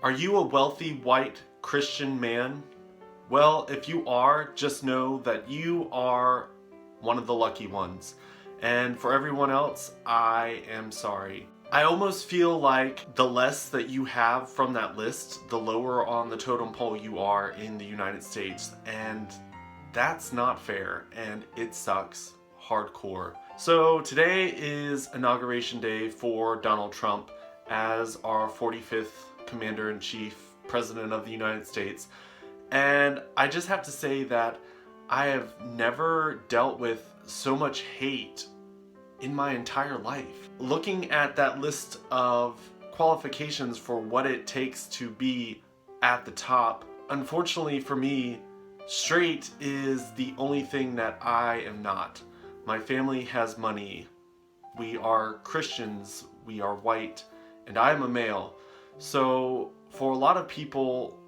Are you a wealthy white Christian man? Well, if you are, just know that you are one of the lucky ones. And for everyone else, I am sorry. I almost feel like the less that you have from that list, the lower on the totem pole you are in the United States. And that's not fair, and it sucks hardcore. So today is Inauguration Day for Donald Trump as our 45th Commander-in-Chief, President of the United States. And I just have to say that I have never dealt with so much hate in my entire life. Looking at that list of qualifications for what it takes to be at the top, unfortunately for me, straight is the only thing that I am not. My family has money. We are Christians. We are white. And I am a male. So for a lot of people,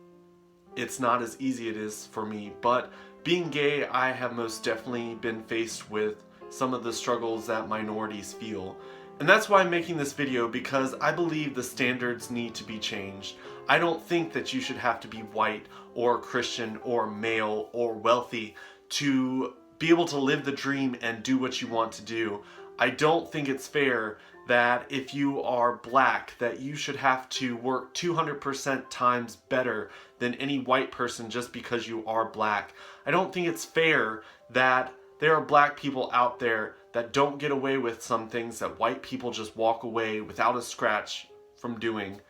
it's not as easy as it is for me. But being gay, I have most definitely been faced with some of the struggles that minorities feel. And that's why I'm making this video, because I believe the standards need to be changed. I don't think that you should have to be white or Christian or male or wealthy to be able to live the dream and do what you want to do. I don't think it's fair that if you are black, that you should have to work 200% times better than any white person just because you are black. I don't think it's fair that there are black people out there that don't get away with some things that white people just walk away without a scratch from doing.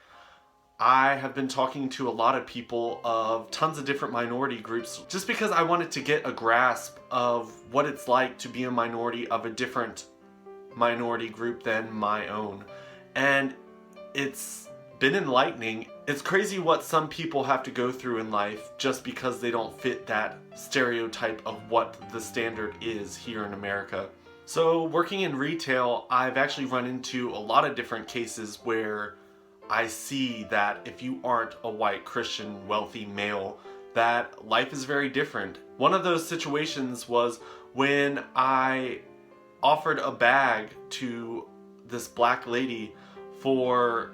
I have been talking to a lot of people of tons of different minority groups just because I wanted to get a grasp of what it's like to be a minority of a different minority group than my own. And it's been enlightening. It's crazy what some people have to go through in life just because they don't fit that stereotype of what the standard is here in America. So working in retail, I've actually run into a lot of different cases where I see that if you aren't a white Christian wealthy male, that life is very different. One of those situations was when I offered a bag to this black lady for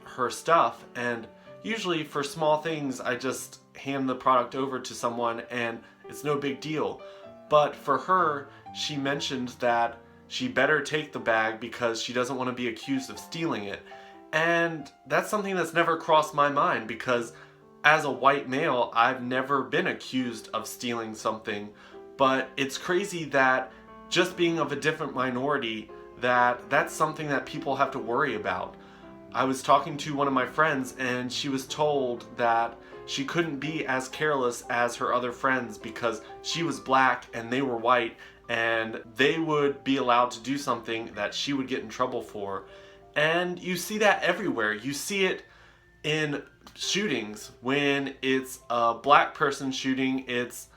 her stuff, and usually for small things I just hand the product over to someone and it's no big deal. But for her, she mentioned that she better take the bag because she doesn't want to be accused of stealing it. And that's something that's never crossed my mind, because as a white male, I've never been accused of stealing something. But it's crazy that just being of a different minority, that's something that people have to worry about. I was talking to one of my friends and she was told that she couldn't be as careless as her other friends because she was black and they were white, and they would be allowed to do something that she would get in trouble for. And you see that everywhere. You see it in shootings. When it's a black person shooting, it's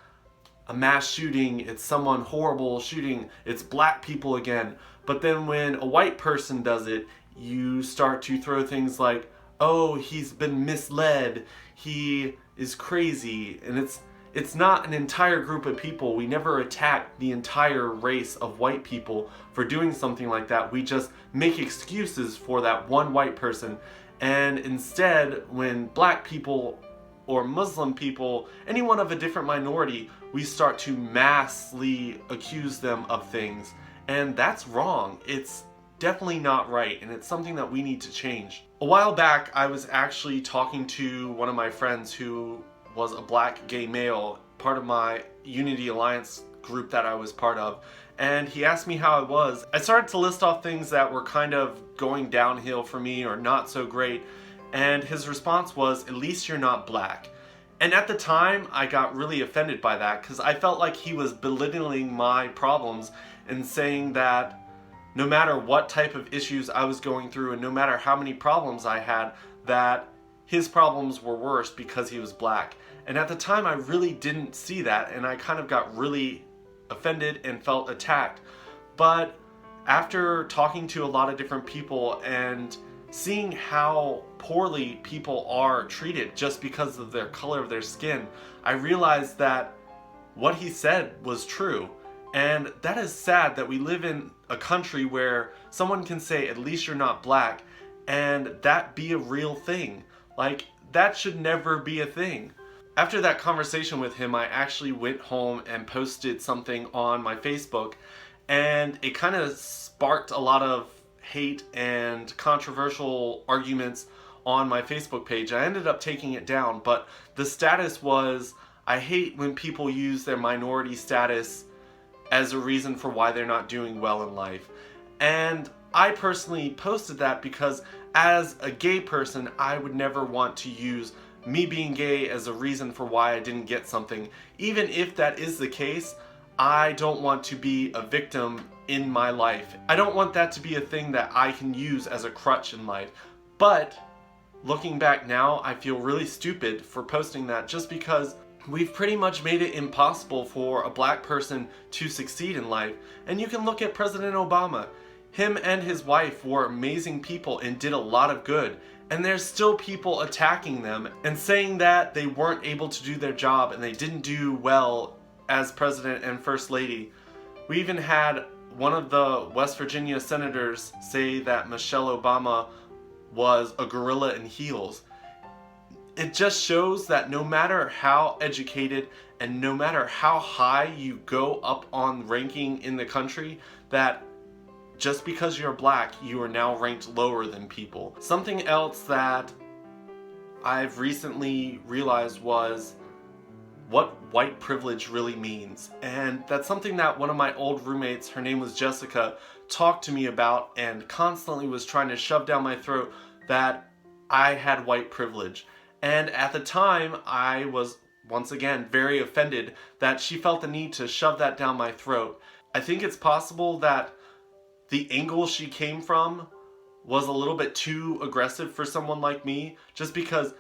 a mass shooting, it's someone horrible shooting, it's black people again. But then when a white person does it, you start to throw things like, oh, he's been misled, he is crazy. And it's not an entire group of people. We never attack the entire race of white people for doing something like that. We just make excuses for that one white person. And instead, when black people or Muslim people, anyone of a different minority, we start to massively accuse them of things. And that's wrong. It's definitely not right, and it's something that we need to change. A while back, I was actually talking to one of my friends who was a black gay male, part of my Unity Alliance group that I was part of, and he asked me how I was. I started to list off things that were kind of going downhill for me or not so great, and his response was, at least you're not black. And at the time, I got really offended by that because I felt like he was belittling my problems and saying that no matter what type of issues I was going through and no matter how many problems I had, that his problems were worse because he was black. And at the time, I really didn't see that, and I kind of got really offended and felt attacked. But after talking to a lot of different people and seeing how poorly people are treated just because of their color of their skin, I realized that what he said was true. And that is sad that we live in a country where someone can say, at least you're not black, and that be a real thing. Like, that should never be a thing. After that conversation with him, I actually went home and posted something on my Facebook, and it kind of sparked a lot of hate and controversial arguments on my Facebook page. I ended up taking it down, but the status was, I hate when people use their minority status as a reason for why they're not doing well in life. And I personally posted that because as a gay person, I would never want to use me being gay as a reason for why I didn't get something. Even if that is the case, I don't want to be a victim in my life. I don't want that to be a thing that I can use as a crutch in life. But looking back now, I feel really stupid for posting that, just because we've pretty much made it impossible for a black person to succeed in life. And you can look at President Obama. Him and his wife were amazing people and did a lot of good. And there's still people attacking them and saying that they weren't able to do their job and they didn't do well as president and first lady. We even had one of the West Virginia senators say that Michelle Obama was a gorilla in heels. It just shows that no matter how educated and no matter how high you go up on ranking in the country, that just because you're black, you are now ranked lower than people. Something else that I've recently realized was what white privilege really means. And that's something that one of my old roommates, her name was Jessica, talked to me about and constantly was trying to shove down my throat that I had white privilege. And at the time, I was, once again, very offended that she felt the need to shove that down my throat. I think it's possible that the angle she came from was a little bit too aggressive for someone like me, just because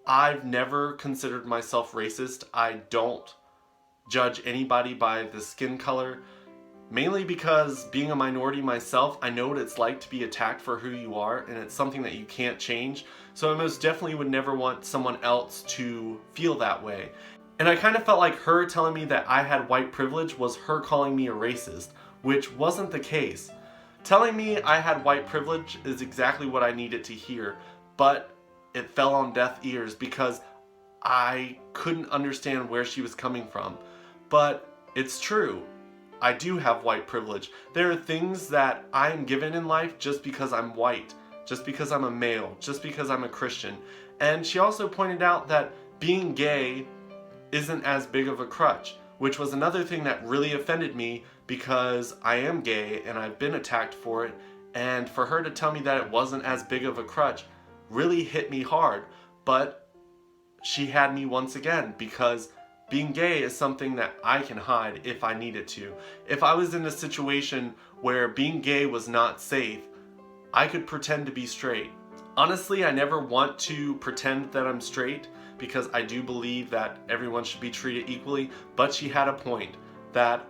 I've never considered myself racist. I don't judge anybody by the skin color, mainly because being a minority myself, I know what it's like to be attacked for who you are, and it's something that you can't change. So I most definitely would never want someone else to feel that way. And I kind of felt like her telling me that I had white privilege was her calling me a racist, which wasn't the case. Telling me I had white privilege is exactly what I needed to hear, but it fell on deaf ears because I couldn't understand where she was coming from. But it's true. I do have white privilege. There are things that I am given in life just because I'm white, just because I'm a male, just because I'm a Christian. And she also pointed out that being gay isn't as big of a crutch, which was another thing that really offended me because I am gay and I've been attacked for it. And for her to tell me that it wasn't as big of a crutch really hit me hard. But she had me once again, because being gay is something that I can hide if I needed to. If I was in a situation where being gay was not safe, I could pretend to be straight. Honestly, I never want to pretend that I'm straight because I do believe that everyone should be treated equally, but she had a point that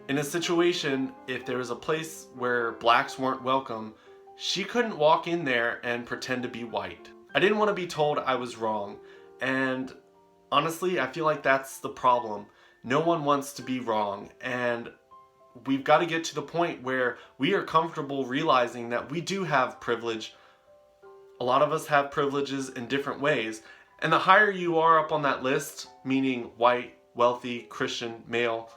in a situation, if there was a place where blacks weren't welcome, she couldn't walk in there and pretend to be white. I didn't want to be told I was wrong, and honestly, I feel like that's the problem. No one wants to be wrong, and we've got to get to the point where we are comfortable realizing that we do have privilege. A lot of us have privileges in different ways, and the higher you are up on that list, meaning white, wealthy, Christian, male,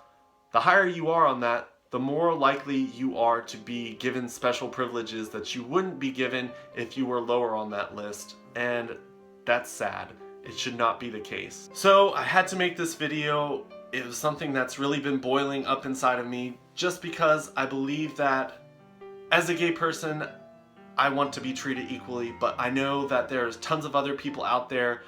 the higher you are on that, the more likely you are to be given special privileges that you wouldn't be given if you were lower on that list, and that's sad. It should not be the case. So I had to make this video. It was something that's really been boiling up inside of me, just because I believe that as a gay person, I want to be treated equally, but I know that there's tons of other people out there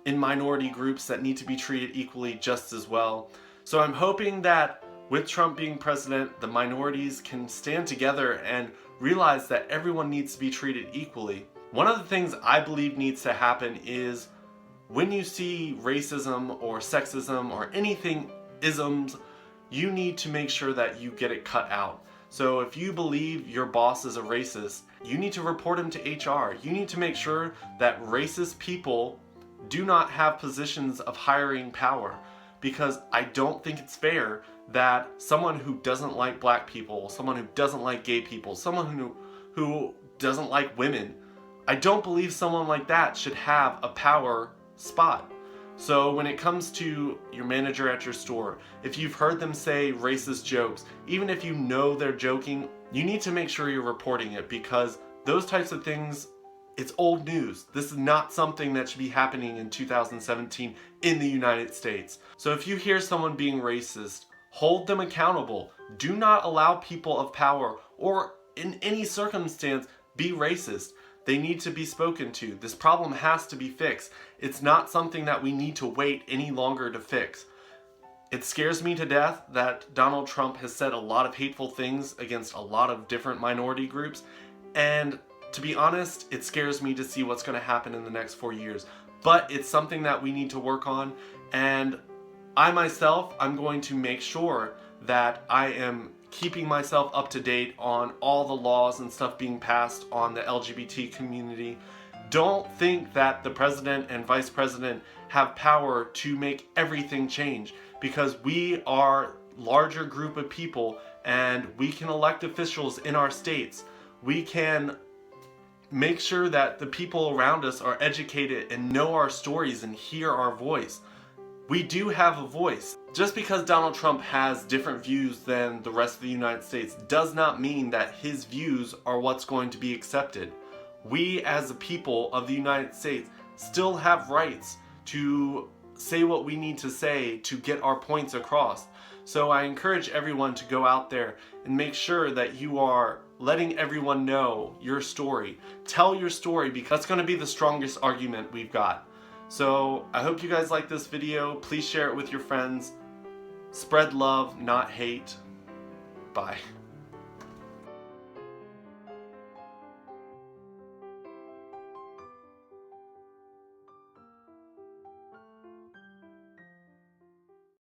in minority groups that need to be treated equally just as well. So I'm hoping that with Trump being president, the minorities can stand together and realize that everyone needs to be treated equally. One of the things I believe needs to happen is when you see racism or sexism or anything isms, you need to make sure that you get it cut out. So if you believe your boss is a racist, you need to report him to HR. You need to make sure that racist people do not have positions of hiring power, because I don't think it's fair that someone who doesn't like black people, someone who doesn't like gay people, someone who doesn't like women, I don't believe someone like that should have a power spot. So when it comes to your manager at your store, if you've heard them say racist jokes, even if you know they're joking, you need to make sure you're reporting it, because those types of things, it's old news. This is not something that should be happening in 2017 in the United States. So if you hear someone being racist, hold them accountable. Do not allow people of power or in any circumstance be racist. They need to be spoken to. This problem has to be fixed. It's not something that we need to wait any longer to fix. It scares me to death that Donald Trump has said a lot of hateful things against a lot of different minority groups, and to be honest, it scares me to see what's going to happen in the next 4 years. But it's something that we need to work on, and I myself, I'm going to make sure that I am keeping myself up to date on all the laws and stuff being passed on the LGBT community. Don't think that the president and vice president have power to make everything change, because we are a larger group of people and we can elect officials in our states. We can make sure that the people around us are educated and know our stories and hear our voice. We do have a voice. Just because Donald Trump has different views than the rest of the United States does not mean that his views are what's going to be accepted. We as a people of the United States still have rights to say what we need to say to get our points across. So I encourage everyone to go out there and make sure that you are letting everyone know your story. Tell your story, because that's going to be the strongest argument we've got. So I hope you guys like this video. Please share it with your friends. Spread love, not hate. Bye.